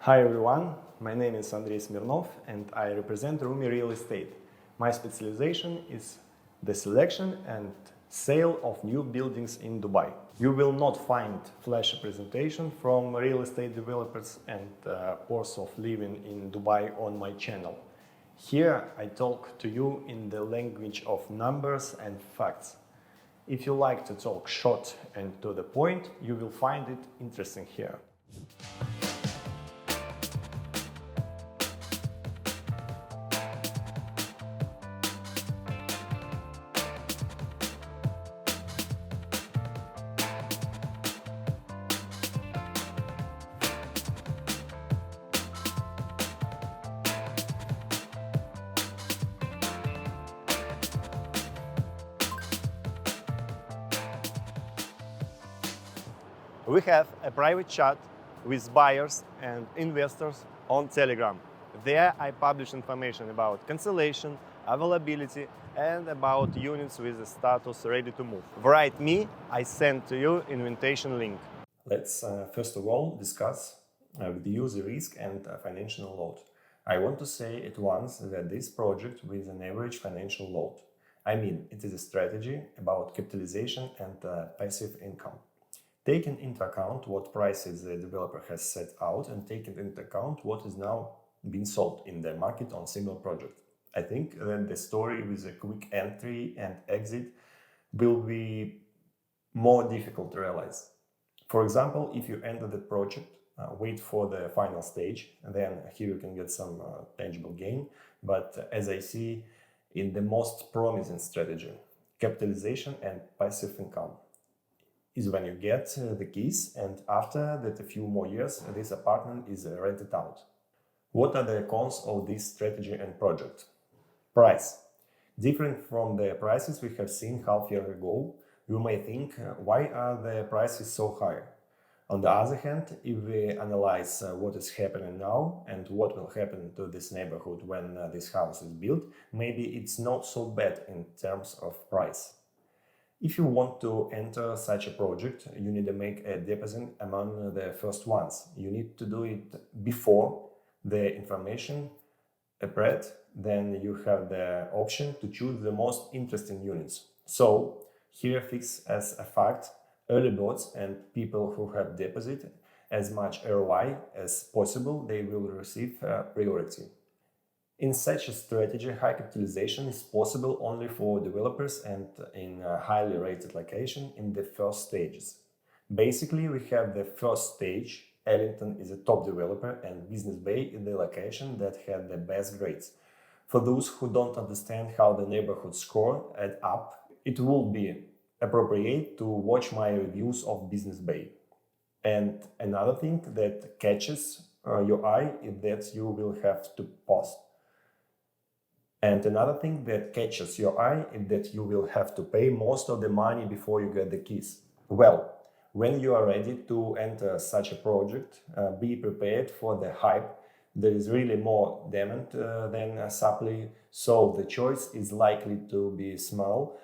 Hi everyone, my name is Andrei Smirnov and I represent Rumi Real Estate. My specialization is the selection and sale of new buildings in Dubai. You will not find flashy presentation from real estate developers and course of living in Dubai on my channel. Here I talk to you in the language of numbers and facts. If you like to talk short and to the point, you will find it interesting here. We have a private chat with buyers and investors on Telegram. There I publish information about cancellation, availability, and about units with the status ready to move. Write me, I send to you invitation link. Let's first of all discuss with you the risk and financial load. I want to say at once that this project with an average financial load. I mean, it is a strategy about capitalization and passive income. Taking into account what prices the developer has set out and taking into account what is now being sold in the market on single project. I think that the story with a quick entry and exit will be more difficult to realize. For example, if you enter the project, wait for the final stage, then here you can get some tangible gain. But as I see in the most promising strategy, capitalization and passive income, is when you get the keys and after that a few more years this apartment is rented out. What are the cons of this strategy and project? Price. Different from the prices we have seen half year ago, you may think why are the prices so high? On the other hand, if we analyze what is happening now and what will happen to this neighborhood when this house is built, maybe it's not so bad in terms of price. If you want to enter such a project, you need to make a deposit among the first ones. You need to do it before the information appeared, then you have the option to choose the most interesting units. So here fix as a fact, early birds and people who have deposited as much ROI as possible, they will receive priority. In such a strategy, high capitalization is possible only for developers and in a highly rated location in the first stages. Basically, we have the first stage. Ellington is a top developer and Business Bay is the location that had the best grades. For those who don't understand how the neighborhood score add up, it will be appropriate to watch my reviews of Business Bay. And another thing that catches your eye is that you will have to pause. And another thing that catches your eye is that you will have to pay most of the money before you get the keys. Well, when you are ready to enter such a project, be prepared for the hype. There is really more demand than supply, so the choice is likely to be small.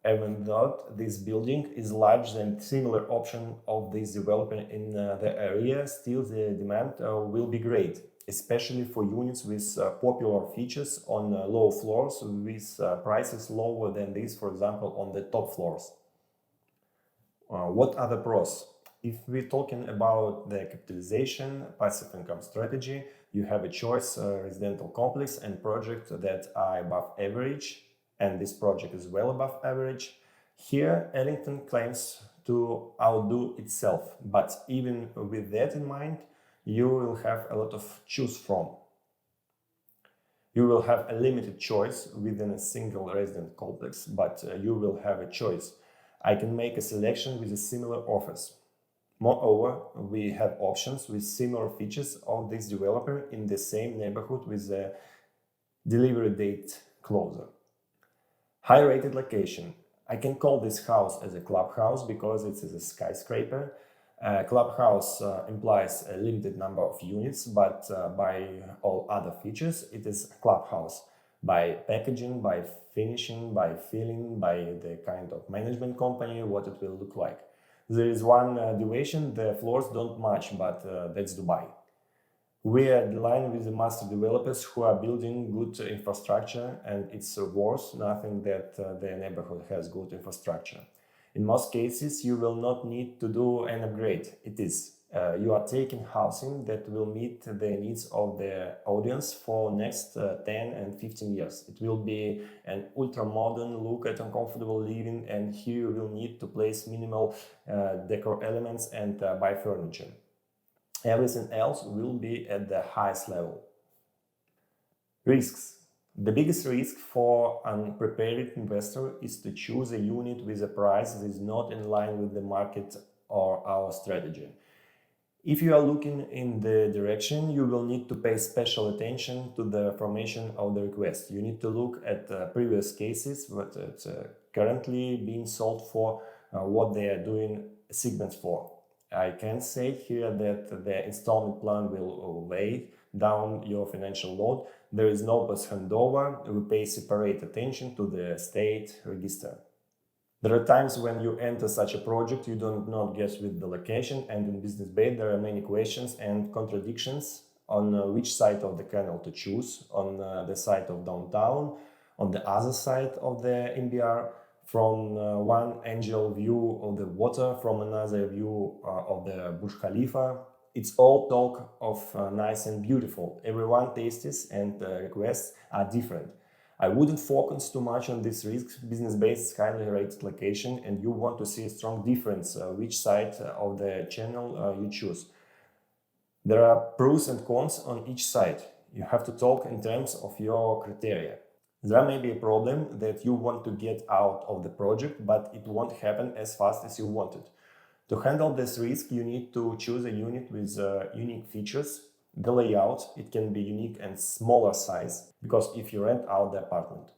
Even though this building is larger than similar option of this developer in the area, still the demand will be great, especially for units with popular features on low floors with prices lower than this, for example, on the top floors. What are the pros? If we're talking about the capitalization, passive income strategy, you have a choice residential complex and projects that are above average, and this project is well above average. Here, Ellington claims to outdo itself, but even with that in mind, you will have a lot of choose from. You will have a limited choice within a single resident complex, but you will have a choice. I can make a selection with a similar offers. Moreover, we have options with similar features of this developer in the same neighborhood with the delivery date closer. High rated location. I can call this house as a clubhouse because it is a skyscraper. Clubhouse implies a limited number of units, but by all other features, it is a clubhouse. By packaging, by finishing, by filling, by the kind of management company, what it will look like. There is one deviation, the floors don't match, but that's Dubai. We are aligned with the master developers who are building good infrastructure, and it's worth nothing that their neighborhood has good infrastructure. In most cases, you will not need to do an upgrade. It is. You are taking housing that will meet the needs of the audience for next 10 and 15 years. It will be an ultra-modern look at uncomfortable living, and here you will need to place minimal decor elements and buy furniture. Everything else will be at the highest level. Risks. The biggest risk for an unprepared investor is to choose a unit with a price that is not in line with the market or our strategy. If you are looking in the direction, you will need to pay special attention to the formation of the request. You need to look at previous cases, what it's currently being sold for, what they are doing segments for. I can say here that the installment plan will weigh down your financial load. There is no bus handover. We pay separate attention to the state register. There are times when you enter such a project, you do not guess with the location, and in Business Bay there are many questions and contradictions on which side of the canal to choose, on the side of downtown, on the other side of the MBR, from one angle view of the water, from another view of the Burj Khalifa. It's all talk of nice and beautiful. Everyone tastes and requests are different. I wouldn't focus too much on this risk. Business-based, highly rated location, and you want to see a strong difference which side of the channel you choose. There are pros and cons on each side. You have to talk in terms of your criteria. There may be a problem that you want to get out of the project, but it won't happen as fast as you wanted. To handle this risk, you need to choose a unit with unique features. The layout, it can be unique and smaller size, because if you rent out the apartment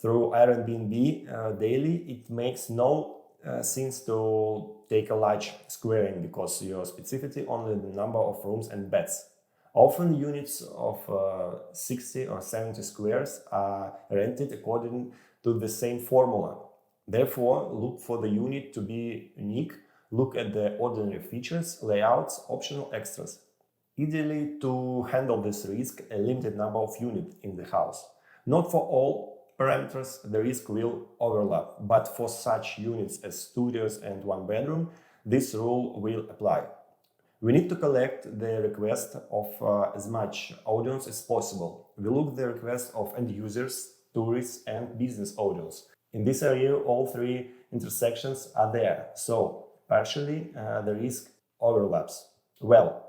through Airbnb daily, it makes no sense to take a large squaring, because your specificity only the number of rooms and beds. Often units of 60 or 70 squares are rented according to the same formula. Therefore, look for the unit to be unique, look at the ordinary features, layouts, optional extras. Ideally, to handle this risk, a limited number of units in the house. Not for all parameters, the risk will overlap, but for such units as studios and one bedroom, this rule will apply. We need to collect the request of as much audience as possible. We look the request of end users, tourists, and business audience. In this area, all three intersections are there, so partially the risk overlaps. Well,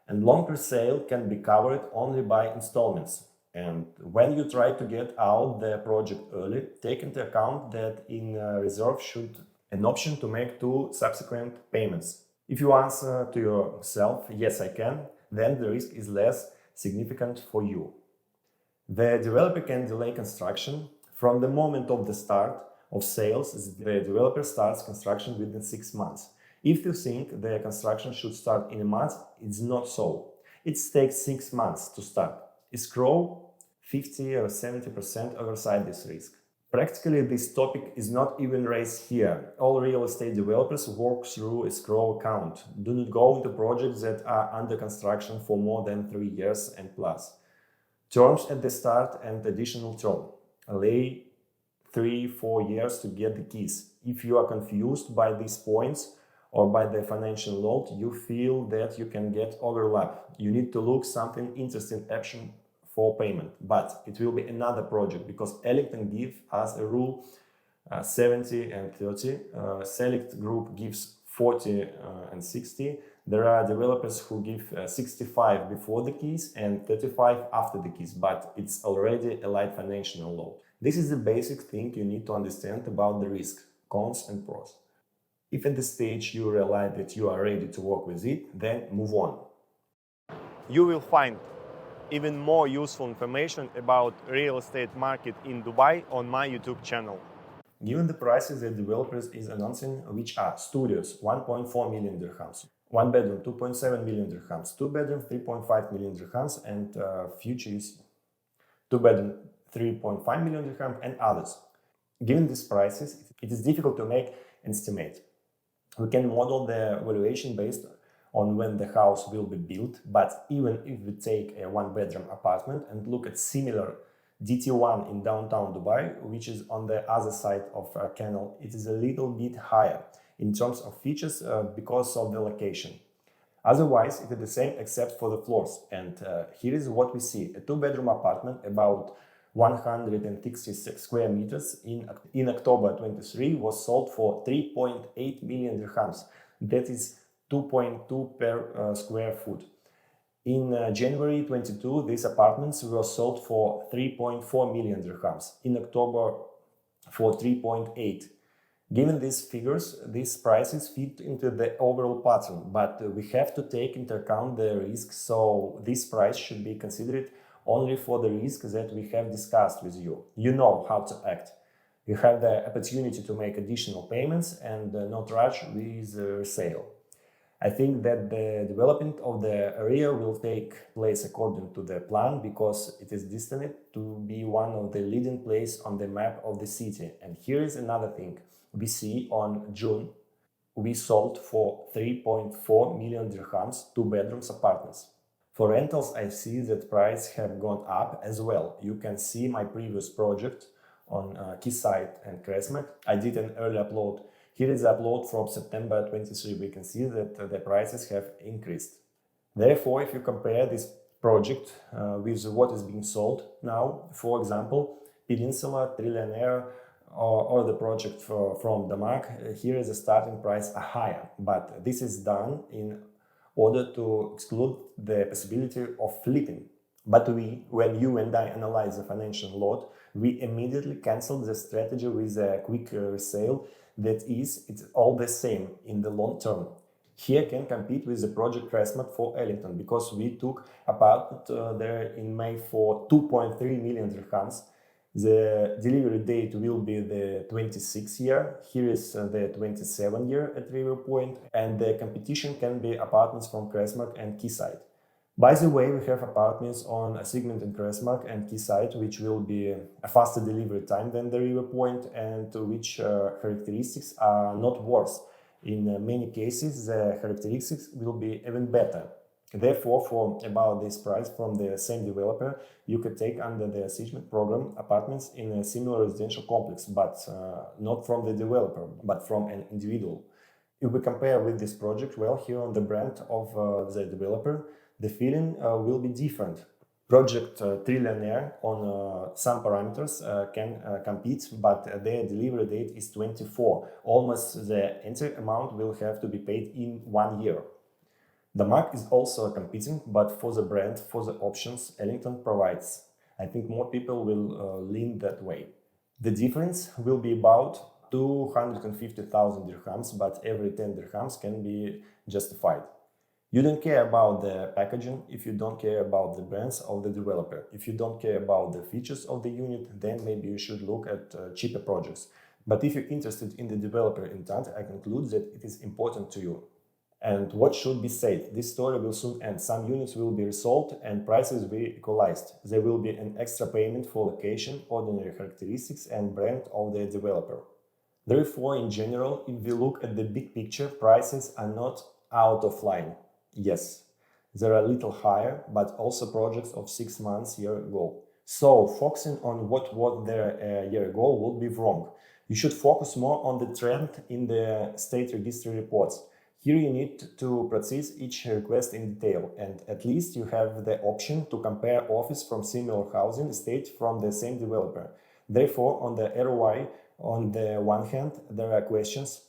and longer sale can be covered only by installments. And when you try to get out the project early, take into account that in reserve should an option to make 2 subsequent payments. If you answer to yourself, yes, I can, then the risk is less significant for you. The developer can delay construction. From the moment of the start of sales, the developer starts construction within 6 months. If you think the construction should start in a month, it's not so. It takes 6 months to start. Escrow 50 or 70% oversight this risk. Practically, this topic is not even raised here. All real estate developers work through escrow account. Do not go into projects that are under construction for more than 3 years and plus. Terms at the start and additional term. Allow 3-4 years to get the keys. If you are confused by these points or by the financial load, you feel that you can get overlap. You need to look something interesting option for payment, but it will be another project, because Ellington gives us a rule 70 and 30. Select group gives 40 and 60. There are developers who give 65 before the keys and 35 after the keys, but it's already a light financial load. This is the basic thing you need to understand about the risk, cons and pros. If at this stage you realize that you are ready to work with it, then move on. You will find even more useful information about real estate market in Dubai on my YouTube channel. Given the prices that developers is announcing, which are studios 1.4 million dirhams, 1 bedroom 2.7 million dirhams, 2 bedroom 3.5 million dirhams, and futures 2 bedroom 3.5 million dirhams and others. Given these prices, it is difficult to make an estimate. We can model the valuation based on when the house will be built, but even if we take a one-bedroom apartment and look at similar DT1 in downtown Dubai, which is on the other side of a canal, it is a little bit higher in terms of features because of the location. Otherwise, it is the same except for the floors. And here is what we see. A two-bedroom apartment, about 166 square meters in October 23 was sold for 3.8 million dirhams. That is 2.2 per square foot. In January 22, these apartments were sold for 3.4 million dirhams. In October, for 3.8. Given these figures, these prices fit into the overall pattern, but we have to take into account the risk, so this price should be considered only for the risk that we have discussed with you. You know how to act. You have the opportunity to make additional payments and not rush with sale. I think that the development of the area will take place according to the plan because it is destined to be one of the leading places on the map of the city. And here is another thing. We see on June, we sold for 3.4 million dirhams two bedrooms apartments. For rentals, I see that price have gone up as well. You can see my previous project on Quayside and Cresmac. I did an early upload. Here is the upload from September 23. We can see that the prices have increased. Therefore, if you compare this project with what is being sold now, for example, Peninsula, Trillionaire, or the project from Denmark, here is the starting price higher. But this is done in order to exclude the possibility of flipping. But when you and I analyze the financial load, we immediately canceled the strategy with a quick resale. That is, it's all the same in the long term. Here can compete with the project Cresmac for Ellington because we took apartment there in May for 2.3 million dirhams. The delivery date will be the 26th year. Here is the 27th year at River Point, and the competition can be apartments from Cresmac and Quayside. By the way, we have apartments on a segment in Cresmac and Quayside, which will be a faster delivery time than the River Point, and which characteristics are not worse. In many cases, the characteristics will be even better. Therefore, for about this price from the same developer, you could take under the assignment program apartments in a similar residential complex, but not from the developer, but from an individual. If we compare with this project, well, here on the brand of the developer, the feeling will be different. Project Trillionaire on some parameters can compete, but their delivery date is 24. Almost the entire amount will have to be paid in 1 year. The mark is also competing, but for the brand, for the options Ellington provides. I think more people will lean that way. The difference will be about 250,000 dirhams, but every 10 dirhams can be justified. You don't care about the packaging if you don't care about the brands of the developer. If you don't care about the features of the unit, then maybe you should look at cheaper projects. But if you're interested in the developer intent, I conclude that it is important to you. And what should be said? This story will soon end. Some units will be resold and prices will be equalized. There will be an extra payment for location, ordinary characteristics and brand of the developer. Therefore, in general, if we look at the big picture, prices are not out of line. Yes, they're a little higher, but also projects of 6 months, year ago. So, focusing on what was there a year ago would be wrong. You should focus more on the trend in the state register reports. Here you need to process each request in detail, and at least you have the option to compare offers from similar housing estate from the same developer. Therefore, on the ROI, on the one hand, there are questions.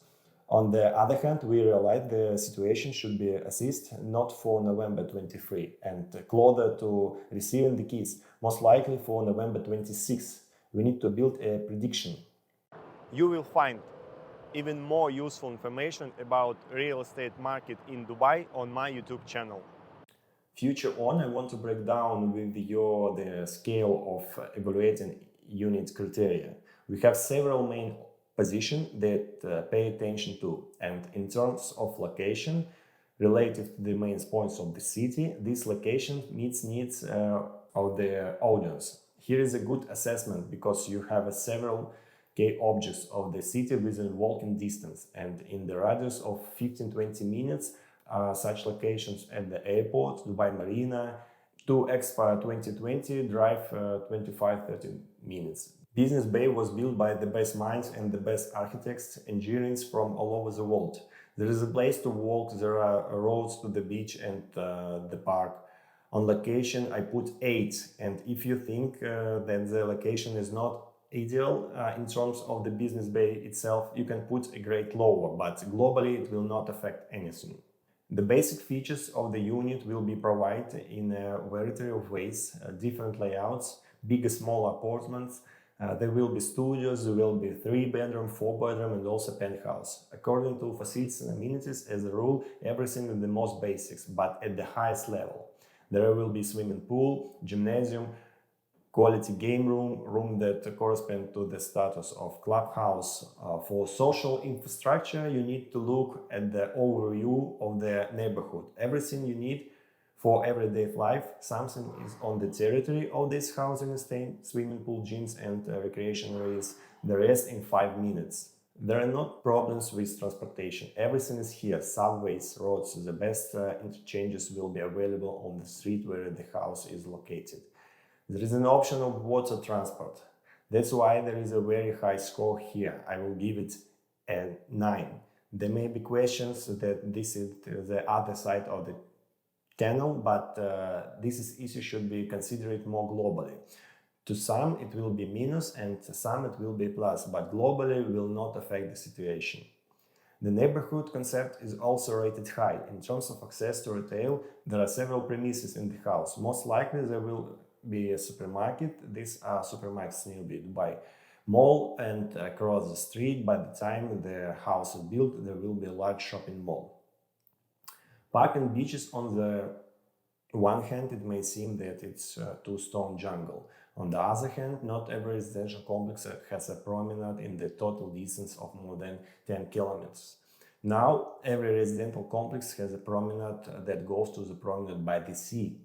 On the other hand, we realize the situation should be assessed not for November 23 and closer to receiving the keys, most likely for November 26. We need to build a prediction. You will find even more useful information about real estate market in Dubai on my YouTube channel. Future on, I want to break down with you the scale of evaluating unit criteria. We have several main positions that pay attention to, and in terms of location, related to the main points of the city, this location meets needs of the audience. Here is a good assessment because you have several key objects of the city within walking distance, and in the radius of 15-20 minutes such locations at the airport, Dubai Marina. To Expo 2020, drive 25-30 minutes. Business Bay was built by the best minds and the best architects, engineers from all over the world. There is a place to walk, there are roads to the beach and the park. On location, I put 8, and if you think that the location is not ideal in terms of the Business Bay itself, you can put a grade lower, but globally it will not affect anything. The basic features of the unit will be provided in a variety of ways, different layouts, big and small apartments. There will be studios, there will be 3-bedroom, 4-bedroom, and also penthouse. According to facilities and amenities, as a rule, everything is the most basics, but at the highest level. There will be swimming pool, gymnasium, quality game room that correspond to the status of clubhouse. For social infrastructure, you need to look at the overview of the neighborhood. Everything you need for everyday life, something is on the territory of this housing estate, swimming pool, gyms and recreation areas, the rest in 5 minutes. There are not problems with transportation. Everything is here, subways, roads, the best interchanges will be available on the street where the house is located. There is an option of water transport. That's why there is a very high score here. I will give it a 9. There may be questions that this is the other side of the channel, but this issue should be considered more globally. To some it will be minus and to some it will be plus, but globally will not affect the situation. The neighborhood concept is also rated high. In terms of access to retail, there are several premises in the house. Most likely there will be a supermarket. These are supermarkets near Dubai Mall, and across the street, by the time the house is built, there will be a large shopping mall. Park and beaches, on the one hand, it may seem that it's a two-stone jungle. On the other hand, not every residential complex has a promenade in the total distance of more than 10 kilometers. Now, every residential complex has a promenade that goes to the promenade by the sea.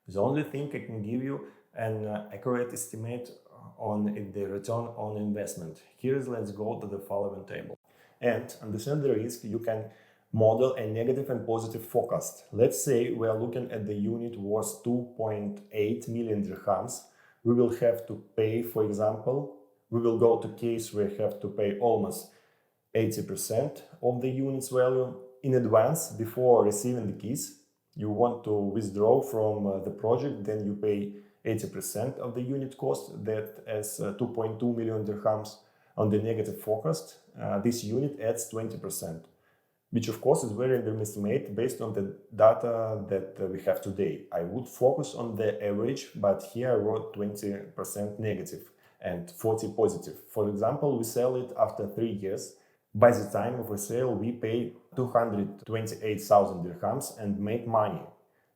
The only thing I can give you an accurate estimate on the return on investment. Let's go to the following table. And understand the risk, you can model a negative and positive forecast. Let's say we are looking at the unit worth 2.8 million dirhams. We will have to pay, for example, we will go to case where we have to pay almost 80% of the unit's value in advance before receiving the keys. You want to withdraw from the project, then you pay 80% of the unit cost, that as 2.2 million dirhams. On the negative forecast, this unit adds 20%. Which of course is very underestimated based on the data that we have today. I would focus on the average, but here I wrote 20% negative and 40 positive. For example, we sell it after 3 years. By the time of resale, we pay 228,000 dirhams and make money.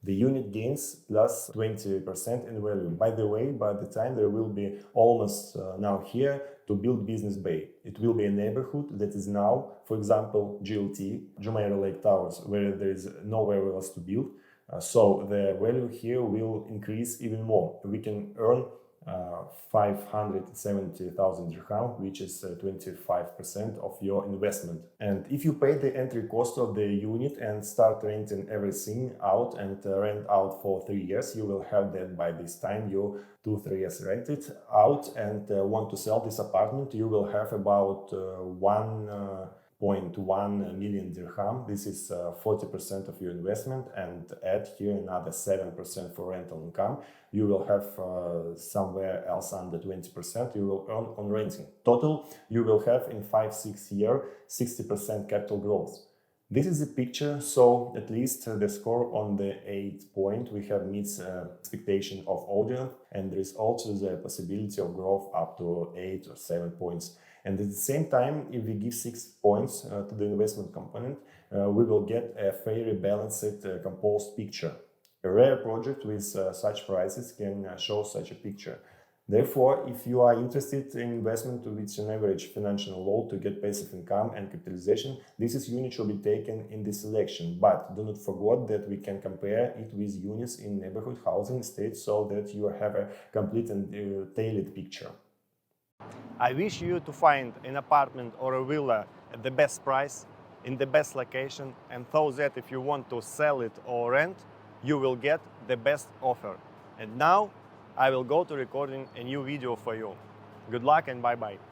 The unit gains plus 20% in value. By the way, by the time there will be almost now here to build Business Bay. It will be a neighborhood that is now, for example, GLT, Jumeirah Lake Towers, where there is nowhere else to build. So the value here will increase even more. We can earn 570,000 dirham, which is 25% of your investment. And if you pay the entry cost of the unit and start renting everything out and rent out for 3 years, you will have that by this time you 2-3 years rented out and want to sell this apartment, you will have about 1.1 million dirham. This is 40% of your investment, and add here another 7% for rental income. You will have somewhere else under 20% you will earn on renting. Total, you will have in 5-6 years 60% capital growth. This is the picture, so at least the score on the 8 point we have meets expectation of audience, and there is also the possibility of growth up to 8 or 7 points. And at the same time, if we give 6 points to the investment component, we will get a very balanced composed picture. A rare project with such prices can show such a picture. Therefore, if you are interested in investment with an average financial load to get passive income and capitalization, this unit should be taken in this selection. But do not forget that we can compare it with units in neighborhood housing estates so that you have a complete and tailored picture. I wish you to find an apartment or a villa at the best price. in the best location, and so that if you want to sell it or rent, you will get the best offer. And now I will go to recording a new video for you. Good luck and bye-bye.